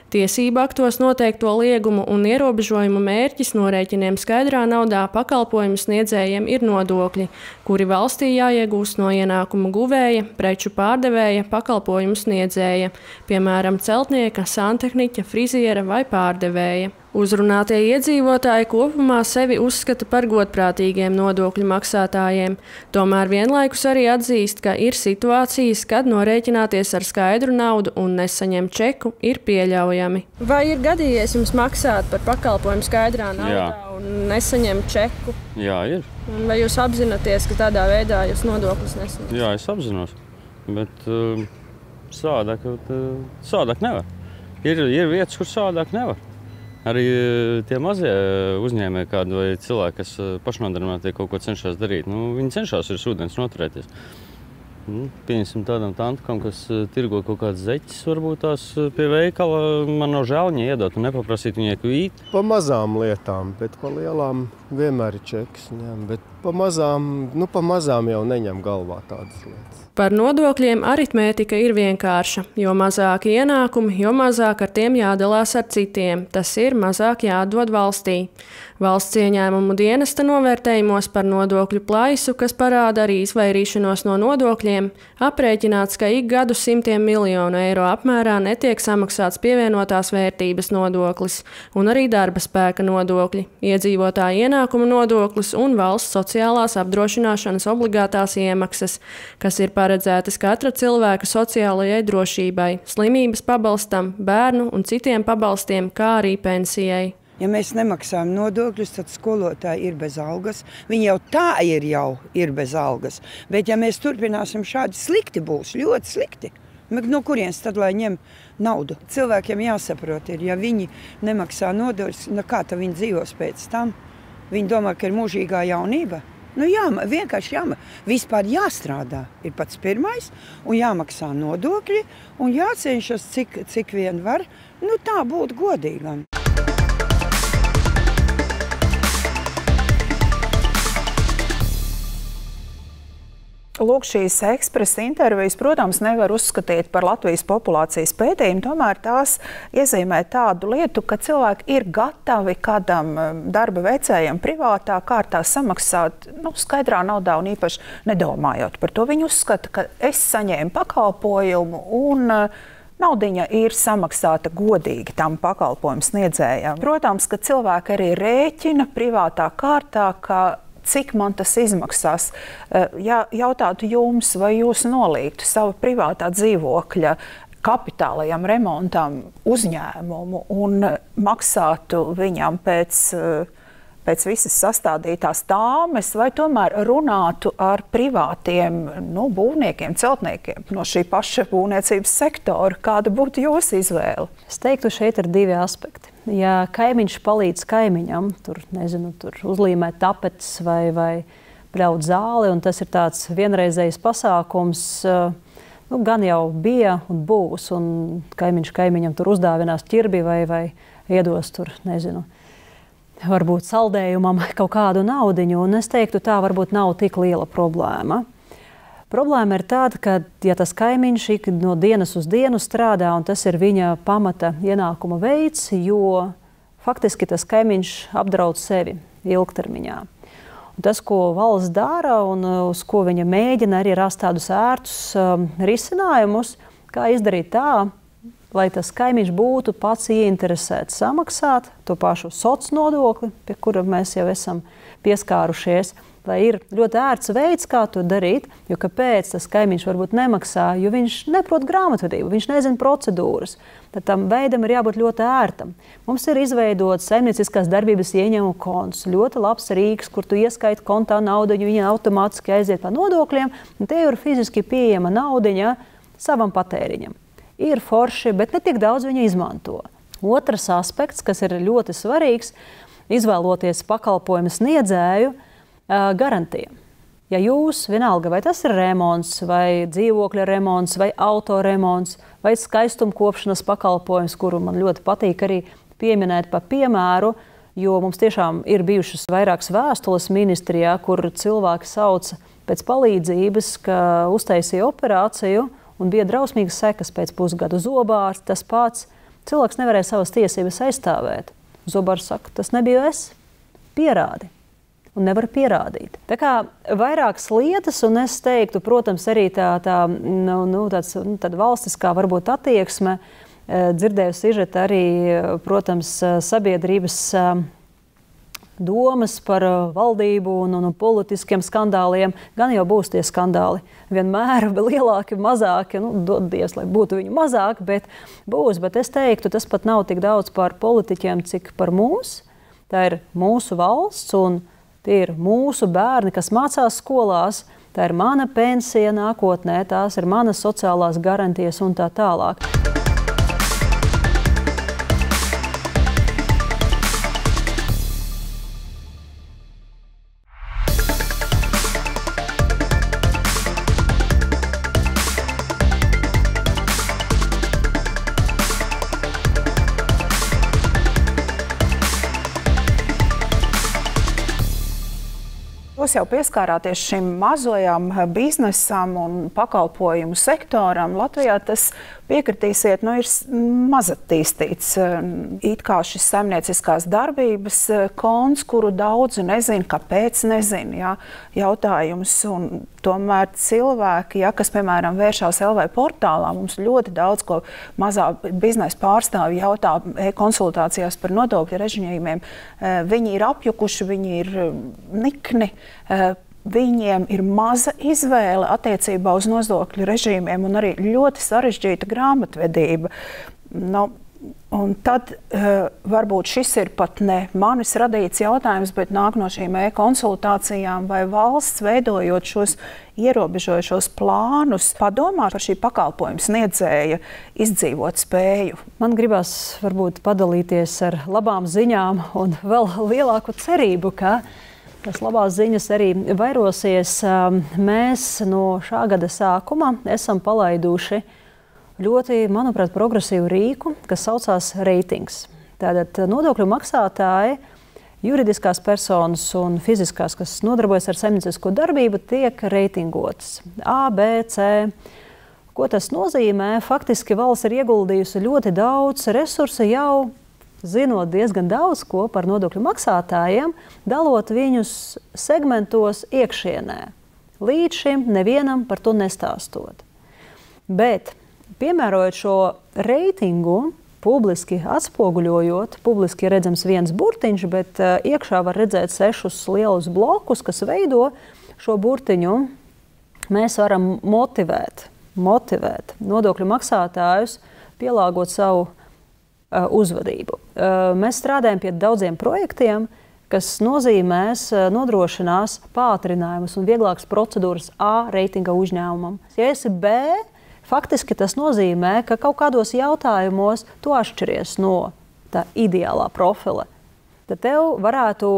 S2: Tiesību aktos noteikto liegumu un ierobežojumu mērķis norēķiniem skaidrā naudā pakalpojumu sniedzējiem ir nodokļi, kuri valstī jāiegūst no ienākumu guvēja, preču pārdevēja, pakalpojumu sniedzēja, piemēram, celtnieka, santehniķa, friziera vai pārdevēja. Uzrunātie iedzīvotāji kopumā sevi uzskata par godprātīgiem nodokļu maksātājiem, tomēr vienlaikus arī atzīst, ka ir situācijas, kad norēķināties ar skaidru naudu un nesaņemt čeku ir pieļaujami. Vai ir gadījies jums maksāt par pakalpojumu skaidrā naudā un nesaņemt čeku?
S7: Jā, ir.
S2: Vai jūs apzināties, ka tādā veidā jūs nodokļus nesaņemat?
S7: Jā, es apzinos, bet savādāk nevar. Ir vietas, kur savādāk nevar. Arī tie mazie uzņēmēji kādi vai cilvēki, kas pašnodarbināti kaut ko cenšas darīt, viņi cenšas ir ūdens noturēties. Pieņemsim tādam tantukam, kas tirgo kaut kādas zeķes, varbūt tās pie veikala, man nav žēl viņai iedot un nepaprasīt viņai kvīt.
S9: Pa mazām lietām, bet pa lielām vienmēr ir čeks, bet pamazām jau neņem galvā tādas lietas.
S2: Par nodokļiem aritmētika ir vienkārša. Jo mazāk ienākumi, jo mazāk ar tiem jādalās ar citiem. Tas ir mazāk jādod valstī. Valsts ieņēmumu dienesta novērtējumos par nodokļu plaisu, kas parāda arī izvairīšanos no nodokļiem, aprēķināts, ka ik gadu simtiem miljonu eiro apmērā netiek samaksāts pievienotās vērtības nodoklis un arī darba spēka nodokļi, iedzīvotāja ienākuma nodoklis un valsts sociālās apdrošināšanas obligātās iemaksas, kas ir paredzētas katra cilvēka sociālajai drošībai, slimības pabalstam, bērnu un citiem pabalstiem, kā arī pensijai.
S8: Ja mēs nemaksājam nodokļus, tad skolotāji ir bez algas. Viņi jau ir bez algas. Bet ja mēs turpināsim šādi, slikti būs, ļoti slikti. No kurienes tad, lai ņem naudu? Cilvēkiem jāsaprot, ja viņi nemaksā nodokļus, kā tad viņi dzīvos pēc tam? Viņi domā, ka ir mūžīgā jaunība. Vienkārši vispār jāstrādā ir pats pirmais un jāmaksā nodokļi un jācenšas, cik vien var, tā būt godīgam.
S1: Lūk, šīs ekspresa intervijas, protams, nevar uzskatīt par Latvijas populācijas pētījumu, tomēr tās iezīmē tādu lietu, ka cilvēki ir gatavi kādam darba veicējam privātā kārtā samaksāt skaidrā naudā un īpaši nedomājot par to. Viņi uzskata, ka es saņēmu pakalpojumu un naudiņa ir samaksāta godīgi tam pakalpojumu sniedzējam. Protams, ka cilvēki arī rēķina privātā kārtā, ka cik man tas izmaksās. Ja jautātu jums, vai jūs nolīgtu savu privātā dzīvokļa kapitālajam remontam uzņēmumu un maksātu viņam pēc visas sastādītās tāmes, vai tomēr runātu ar privātiem būvniekiem, celtniekiem no šī paša būvniecības sektora? Kāda būtu jūsu izvēle?
S6: Es teiktu, šeit ir divi aspekti. Ja kaimiņš palīdz kaimiņam, tur uzlīmēt tapetes vai pļaut zāli, un tas ir tāds vienreizējs pasākums, gan jau bija un būs, un kaimiņš kaimiņam tur uzdāvinās ķirbi vai iedos tur, varbūt saldējumam kaut kādu naudiņu, un es teiktu, tā varbūt nav tik liela problēma. Problēma ir tāda, ka ja tas kaimiņš no dienas uz dienu strādā, un tas ir viņa pamata ienākuma veids, jo faktiski tas kaimiņš apdraud sevi ilgtermiņā. Un tas, ko valsts dara un uz ko viņa mēģina arī rast tādus ērtus risinājumus, kā izdarīt tā, lai tas kaimiņš būtu pats ieinteresēts samaksāt to pašu sociālo nodokli, pie kura mēs jau esam pieskārušies, lai ir ļoti ērts veids, kā to darīt, jo kāpēc tas kaimiņš varbūt nemaksā, jo viņš neprot grāmatvedību, viņš nezina procedūras. Tad tam veidam ir jābūt ļoti ērtam. Mums ir izveidots saimnieciskās darbības ieņēmumu konts, ļoti labs rīks, kur tu ieskaiti kontā naudiņu, viņa automātiski aiziet pa nodokļiem, un te ir fiziski pieejama naudiņa savam patēriņam. Ir forši, bet ne tik daudz viņa izmanto. Otrs aspekts, kas ir ļoti svarīgs, izvēloties pakalpojumu sniedzēju, garantija. Ja jūs vienalga, vai tas ir remonts, vai dzīvokļa remonts, vai auto remonts, vai skaistumkopšanas pakalpojums, kuru man ļoti patīk arī pieminēt pa piemēru, jo mums tiešām ir bijušas vairākas vēstules ministrijā, kur cilvēki sauca pēc palīdzības, ka uztaisīja operāciju un bija drausmīgas sekas pēc pusgada. Zobārs tas pats. Cilvēks nevarēja savas tiesības aizstāvēt. Zobārs saka, tas nebija es. Pierādi. Un nevar pierādīt. Tā kā vairākas lietas, un es teiktu, protams, arī tāda valstiskā varbūt attieksme, dzirdēju sižetu arī, protams, sabiedrības domas par valdību un politiskiem skandāliem. Gan jau būs tie skandāli vienmēr lielāki, mazāki, dodies, lai būtu viņu mazāk, bet būs. Bet es teiktu, tas pat nav tik daudz par politiķiem, cik par mūs. Tā ir mūsu valsts un tie ir mūsu bērni, kas mācās skolās, tā ir mana pensija nākotnē, tās ir manas sociālās garantijas un tā tālāk.
S1: Jūs jau pieskārāties šim mazajam biznesam un pakalpojumu sektoram. Latvijā tas, piekritīsiet, ir mazattīstīts. It kā šis saimnieciskās darbības konts, kuru daudzi nezina, kāpēc nezina, jā, jautājums. Un tomēr cilvēki, kas, piemēram, vēršās LV portālā, mums ļoti daudz ko mazā biznesa pārstāvji jautā konsultācijās par nodokļu režīmiem. Viņi ir apjukuši, viņi ir nikni. Viņiem ir maza izvēle attiecībā uz nodokļu režīmiem un arī ļoti sarežģīta grāmatvedība. Un tad varbūt šis ir pat ne manis radīts jautājums, bet nāk no šīm konsultācijām, vai valsts veidojot šos ierobežojošos plānus, padomā par šī pakalpojuma sniedzēja izdzīvot spēju.
S6: Man gribas varbūt padalīties ar labām ziņām un vēl lielāku cerību, ka tas labās ziņas arī vairosies. Mēs no šā gada sākuma esam palaiduši ļoti, manuprāt, progresīvu rīku, kas saucās reitings. Tātad nodokļu maksātāji, juridiskās personas un fiziskās, kas nodarbojas ar saimniecisko darbību, tiek reitingotas A, B, C. Ko tas nozīmē? Faktiski valsts ir ieguldījusi ļoti daudz resursu jau zinot diezgan daudz ko par nodokļu maksātājiem, dalot viņus segmentos iekšienē. Līdz šim nevienam par to nestāstot. Bet, piemērojot šo reitingu, publiski atspoguļojot, publiski ir redzams viens burtiņš, bet iekšā var redzēt 6 lielus blokus, kas veido šo burtiņu. Mēs varam motivēt nodokļu maksātājus, pielāgot savu uzvedību. Mēs strādājam pie daudziem projektiem, kas nodrošinās pātrinājumus un vieglākas procedūras A reitinga uzņēmumam. Ja esi B, faktiski tas nozīmē, ka kaut kādos jautājumos tu atšķiries no tā ideālā profila. Tad tev varētu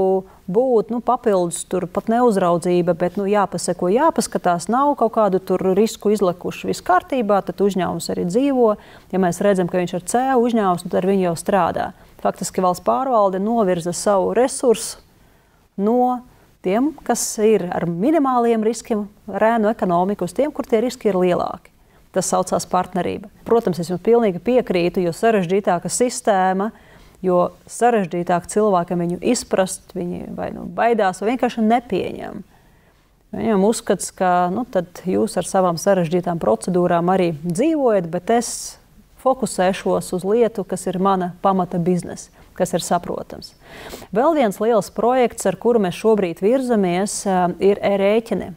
S6: būt papildus pat neuzraudzība, bet jāpaseko, jāpaskatās, nav kaut kādu tur risku izlikuši. Viss kārtībā, tad uzņēmums arī dzīvo. Ja mēs redzam, ka viņš ir C uzņēmums, tad ar viņu jau strādā. Faktiski valsts pārvalde novirza savu resursu no tiem, kas ir ar minimāliem riskiem, ar ēnu ekonomiku, uz tiem, kur tie riski ir lielāki. Tas saucās partnerība. Protams, es jums pilnīgi piekrītu, jo sarežģītāka sistēma, jo sarežģītāk cilvēkam viņu izprast, viņi vai baidās, vai vienkārši nepieņem. Viņam uzskats, ka tad jūs ar savām sarežģītām procedūrām arī dzīvojat, bet es fokusēšos uz lietu, kas ir mana pamata biznesa, kas ir saprotams. Vēl viens liels projekts, ar kuru mēs šobrīd virzamies, ir e-rēķini.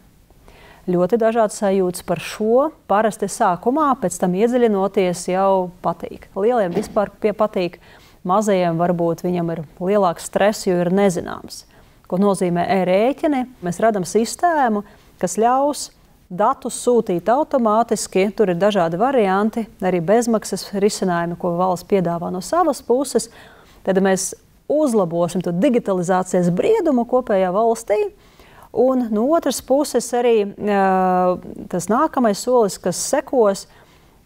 S6: Ļoti dažādas sajūtas par šo. Parasti sākumā, pēc tam iedziļinoties, jau patīk. Lieliem vispār patīk. Mazajiem varbūt viņam ir lielāks stress, jo ir nezināms. Ko nozīmē e-rēķini? Mēs radam sistēmu, kas ļaus datus sūtīt automātiski. Tur ir dažādi varianti, arī bezmaksas risinājumi, ko valsts piedāvā no savas puses. Tad mēs uzlabosim to digitalizācijas briedumu kopējā valstī. Un no otras puses arī tas nākamais solis, kas sekos,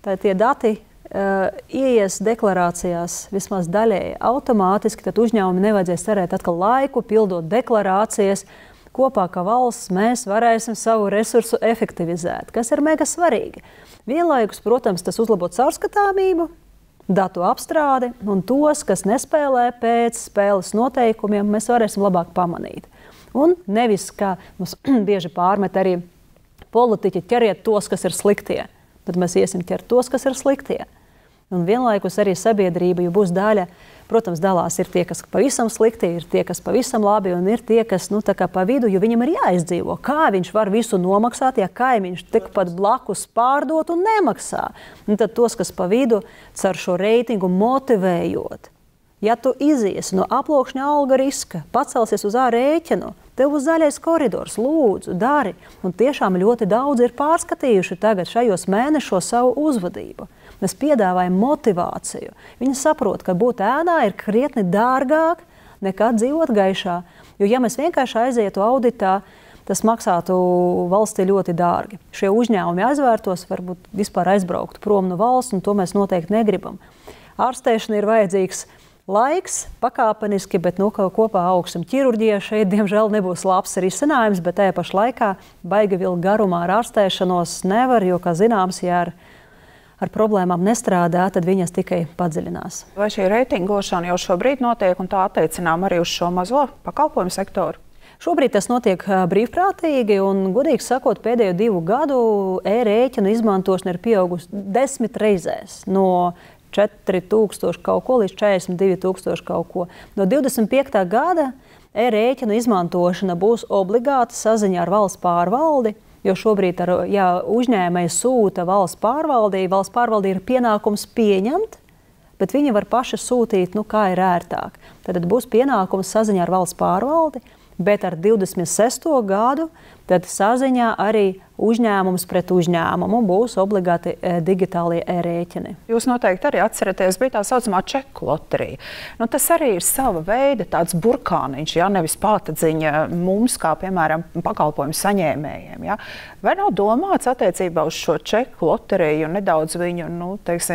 S6: tad tie dati ieies deklarācijās vismaz daļēji automātiski, tad uzņēmumi nevajadzēs cerēt atkal laiku, pildot deklarācijas. Kopā kā valsts mēs varēsim savu resursu efektivizēt, kas ir mega svarīgi. Vienlaikus, protams, tas uzlabot caurskatāmību, datu apstrādi un tos, kas nespēlē pēc spēles noteikumiem, mēs varēsim labāk pamanīt. Un nevis, kā mums bieži pārmet arī politiķi, ķeriet tos, kas ir sliktie. Tad mēs iesim ķert tos, kas ir sliktie. Un vienlaikus arī sabiedrība, jo būs daļa, protams, dalās ir tie, kas pavisam slikti, ir tie, kas pavisam labi, un ir tie, kas pa vidu, jo viņam ir jāizdzīvo. Kā viņš var visu nomaksāt, ja kaimiņš tikpat blakus pārdot un nemaksā? Un tad tos, kas pa vidu, caur šo reitingu motivējot. Ja tu iziesi no aploksņa alga riska, pacelsies uz rēķinu, tev būs zaļais koridors, lūdzu, dari. Un tiešām ļoti daudz ir pārskatījuši tagad šajos mēnešos savu uzvedību. Mēs piedāvājam motivāciju. Viņi saprot, ka būt ēnā ir krietni dārgāk nekā dzīvot gaišā. Jo ja mēs vienkārši aizietu auditā, tas maksātu valstī ļoti dārgi. Šie uzņēmumi aizvērtos, varbūt vispār aizbrauktu prom no valsts, un to mēs noteikti negribam. Ārstēšana ir vajadzīgs laiks, pakāpeniski, bet kopā augsim. Ķirurģijā šeit, diemžēl, nebūs labs risinājums, bet tajā pašā laikā baigi vilkt garumā ar ārstēšanos nevar, jo, kā zināms, ja ar problēmām nestrādā, tad viņas tikai padziļinās.
S1: Vai šī reitingošana jau šobrīd notiek un tā attiecinām arī uz šo mazo pakalpojumu sektoru?
S6: Šobrīd tas notiek brīvprātīgi un, godīgi sakot, pēdējo 2 gadu e-rēķinu izmantošana ir pieaugusi 10 reizēs. No 4000 kaut ko līdz 42 kaut ko. No 25. gada e-rēķinu izmantošana būs obligāta saziņā ar valsts pārvaldi, jo šobrīd uzņēmēji sūta valsts pārvaldī ir pienākums pieņemt, bet viņi var paši sūtīt, kā ir ērtāk. Tad būs pienākums saziņā ar valsts pārvaldi, bet ar 26. gadu tad saziņā arī uzņēmums pret uzņēmumu būs obligāti digitālie e-rēķini.
S1: Jūs noteikti arī atceraties, bija tā saucamā čeku loterija. Tas arī ir sava veida tāds burkāniņš, nevis pātadziņa mums, kā piemēram pakalpojumu saņēmējiem. Vai nav domāts attiecībā uz šo čeku loteriju nedaudz viņu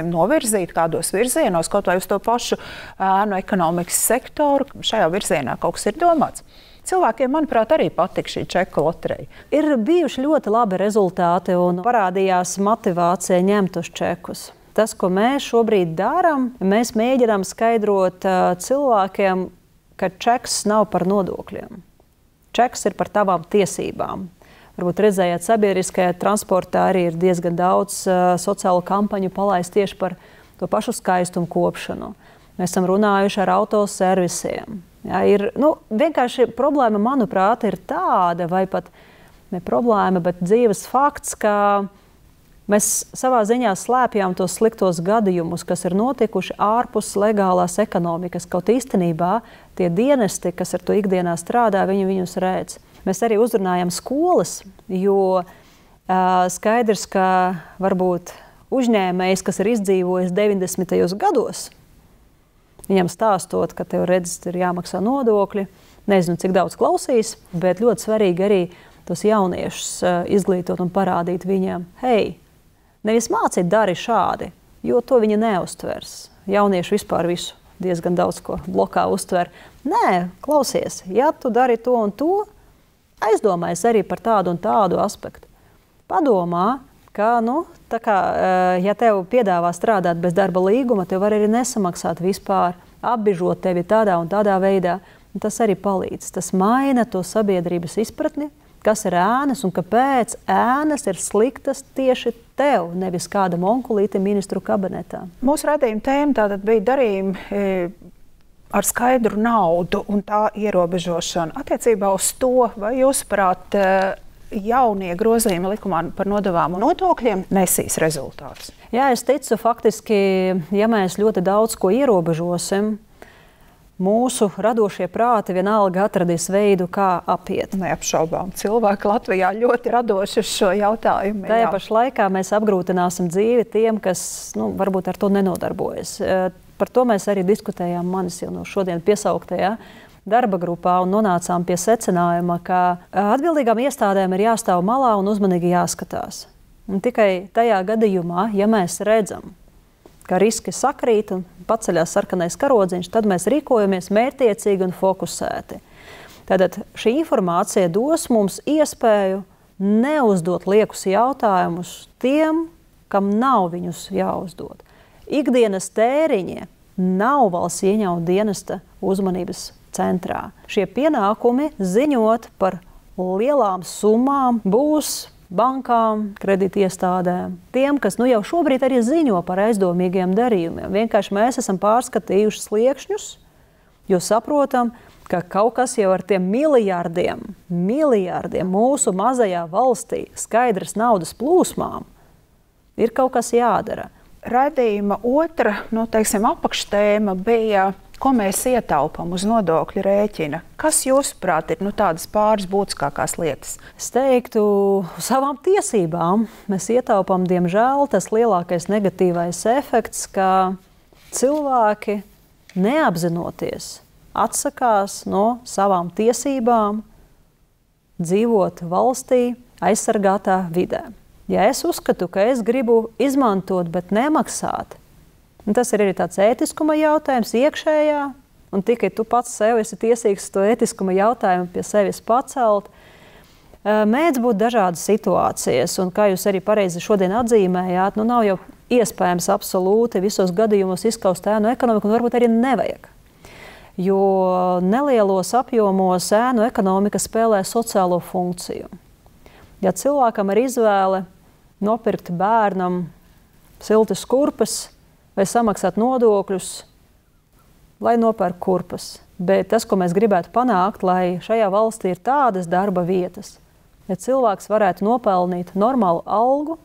S1: novirzīt kādos virzienos, kaut vai uz to pašu ēnu ekonomikas sektoru? Šajā virzienā kaut kas ir domāts. Cilvēkiem, manuprāt, arī patīk šī čeku loterija.
S6: Ir bijuši ļoti labi rezultāti un parādījās motivācija ņemt uz čekus. Tas, ko mēs šobrīd darām, mēs mēģinām skaidrot cilvēkiem, ka čeks nav par nodokļiem. Čeks ir par tavām tiesībām. Varbūt redzējāt, sabiedriskajā transportā arī ir diezgan daudz sociālu kampaņu palaist tieši par to pašu skaistumu kopšanu. Mēs esam runājuši ar autoservisiem. Vienkārši problēma, manuprāt, ir tāda, vai pat ne problēma, bet dzīves fakts, ka mēs savā ziņā slēpjam tos sliktos gadījumus, kas ir notikuši ārpus legālās ekonomikas. Kaut īstenībā tie dienesti, kas ar to ikdienā strādā, viņus redz. Mēs arī uzrunājam skolas, jo skaidrs, ka varbūt uzņēmējs, kas ir izdzīvojis 90. gados, viņam stāstot, ka tev ir jāmaksā nodokļi. Nezinu, cik daudz klausīs, bet ļoti svarīgi arī tos jauniešus izglītot un parādīt viņiem, hei, nevis mācīt dari šādi, jo to viņi neuztvers. Jaunieši vispār visu diezgan daudz ko blokā uztver. Nē, klausies, ja tu dari to un to, aizdomājies arī par tādu un tādu aspektu. Padomā, ka, ja tev piedāvā strādāt bez darba līguma, tev var arī nesamaksāt vispār, apbižot tevi tādā un tādā veidā. Un tas arī palīdz. Tas maina to sabiedrības izpratni, kas ir ēnas un kāpēc ēnas ir sliktas tieši tev, nevis kādam onkulītim ministru kabinetā.
S1: Mūsu raidījuma tēma tātad bija darījumi ar skaidru naudu un tā ierobežošanu. Attiecībā uz to, vai jūsuprāt, jaunie grozījumi likumā par nodevām un nodokļiem nesīs rezultātus?
S6: Jā, es ticu, faktiski, ja mēs ļoti daudz ko ierobežosim, mūsu radošie prāti vienalga atradīs veidu, kā apiet.
S1: Neapšaubām. Cilvēki Latvijā ļoti radoši uz šo jautājumu.
S6: Tajā pašā laikā mēs apgrūtināsim dzīvi tiem, kas varbūt ar to nenodarbojas. Par to mēs arī diskutējām manis jau no šodien piesauktajā darba grupā un nonācām pie secinājuma, ka atbildīgām iestādēm ir jāstāv malā un uzmanīgi jāskatās. Un tikai tajā gadījumā, ja mēs redzam, ka riski sakrīt un paceļās sarkanais karodziņš, tad mēs rīkojamies mērķtiecīgi un fokusēti. Tātad šī informācija dos mums iespēju neuzdot liekus jautājumus tiem, kam nav viņus jāuzdod. Ikdienas tēriņi nav valsts ieņēmuma dienesta uzmanības centrā. Šie pienākumi ziņot par lielām summām būs bankām, kredītiestādēm, tiem, kas jau šobrīd arī ziņo par aizdomīgiem darījumiem. Vienkārši mēs esam pārskatījuši sliekšņus, jo saprotam, ka kaut kas jau ar tiem miljardiem mūsu mazajā valstī skaidras naudas plūsmām ir kaut kas jādara.
S1: Raidījuma otra, apakštēma bija, ko mēs ietaupām uz nodokļu rēķina. Kas jūsuprāt ir tādas pāris būtiskākās lietas?
S6: Es teiktu, savām tiesībām mēs ietaupām, diemžēl, tas lielākais negatīvais efekts, ka cilvēki neapzinoties atsakās no savām tiesībām dzīvot valstī aizsargātā vidē. Ja es uzskatu, ka es gribu izmantot, bet nemaksāt, Un tas ir arī tāds ētiskuma jautājums iekšējā, un tikai tu pats sev esi tiesīgs to ētiskuma jautājumu pie sevis pacelt. Mēdz būt dažādas situācijas, un kā jūs arī pareizi šodien atzīmējāt, nav jau iespējams absolūti visos gadījumos izskaust ēnu ekonomiku, un varbūt arī nevajag. Jo nelielos apjomos ēnu ekonomika spēlē sociālo funkciju. Ja cilvēkam ir izvēle nopirkt bērnam siltas kurpes vai samaksāt nodokļus, lai nopērk kurpes. Bet tas, ko mēs gribētu panākt, lai šajā valstī ir tādas darba vietas, ja cilvēks varētu nopelnīt normālu algu,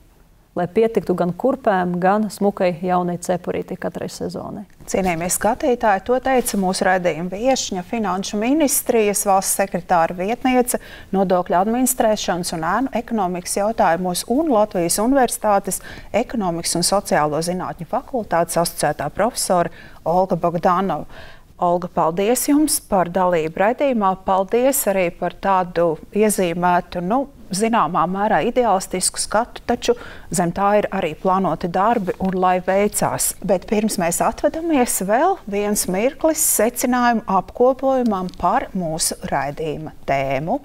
S6: lai pietiktu gan kurpēm, gan smukai jaunai cepurītei katrai sezonai.
S1: Cienījamie skatītāji, to teica mūsu raidījuma viešņa, Finanšu ministrijas valsts sekretāra vietniece, nodokļu administrēšanas un ēnu ekonomikas jautājumos un Latvijas Universitātes ekonomikas un sociālo zinātņu fakultātes asociētā profesora Olga Bogdanova. Olga, paldies jums par dalību raidījumā. Paldies arī par tādu iezīmētu, zināmā mērā ideālistisku skatu, taču zem tā ir arī plānoti darbi un lai veicās. Bet pirms mēs atvedamies, vēl viens mirklis secinājumu apkopojumam par mūsu raidījuma tēmu.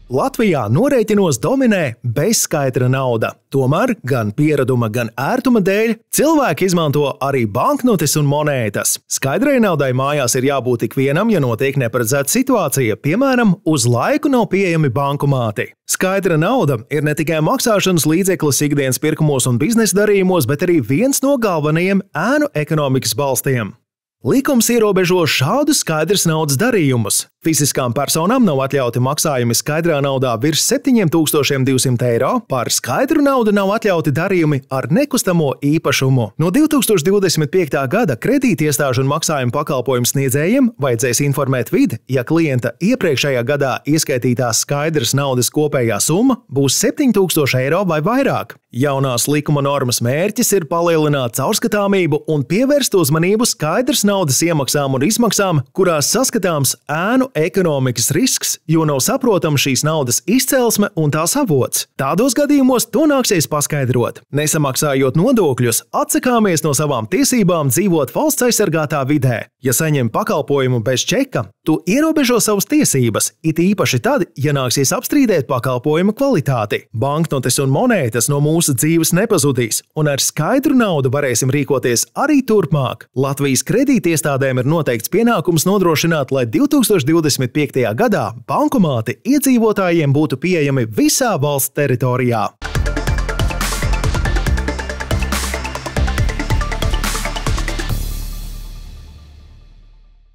S10: Latvijā norēķinos dominē bezskaidra nauda. Tomēr gan pieraduma, gan ērtuma dēļ cilvēki izmanto arī banknotes un monētas. Skaidrai naudai mājās ir jābūt ikvienam, ja notiek neparedzēta situācija, piemēram, uz laiku nav pieejami bankomāti. Skaidra nauda ir ne tikai maksāšanas līdzeklis ikdienas pirkumos un biznesa darījumos, bet arī viens no galvenajiem ēnu ekonomikas balstiem. Likums ierobežo šādus skaidras naudas darījumus. Fiziskām personām nav atļauti maksājumi skaidrā naudā virs 7200 eiro, par skaidru naudu nav atļauti darījumi ar nekustamo īpašumu. No 2025. gada kredītiestāžu un maksājumu pakalpojumu sniedzējiem vajadzēs informēt vidi, ja klienta iepriekšējā gadā ieskaitītās skaidras naudas kopējā summa būs 7000 eiro vai vairāk. Jaunās likuma normas mērķis ir palielināt caurskatāmību un pievērst uzmanību skaidras naudas iemaksām un izmaksām, kurās saskatāms ēnu ekonomikas risks, jo nav saprotama šīs naudas izcelsme un tās avots. Tādos gadījumos to nāksies paskaidrot. Nesamaksājot nodokļus, atsakāmies no savām tiesībām dzīvot valsts aizsargātā vidē. Ja saņem pakalpojumu bez čeka, tu ierobežo savas tiesības, it īpaši tad, ja nāksies apstrīdēt pakalpojumu kvalitāti. Banknotes un monētas no mūsu dzīves nepazudīs, un ar skaidru naudu varēsim rīkoties arī turpmāk. Latvijas kredītiestādēm ir noteikts pienākums nodrošināt, lai 2025. gadā bankomāti iedzīvotājiem būtu pieejami visā valsts teritorijā.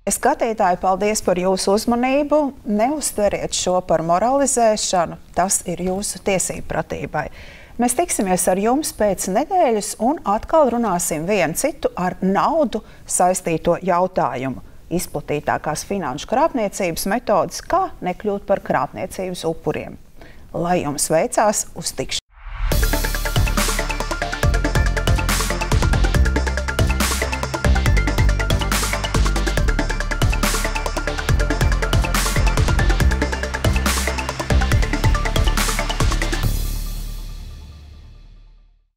S1: Skatītāji, paldies par jūsu uzmanību. Neuztveriet šo par moralizēšanu, tas ir jūsu tiesību pratībai. Mēs tiksimies ar jums pēc nedēļas un atkal runāsim vienu citu ar naudu saistīto jautājumu. Izplatītākās finanšu krāpniecības metodes, kā nekļūt par krāpniecības upuriem. Lai jums veicās, uz tikšanos!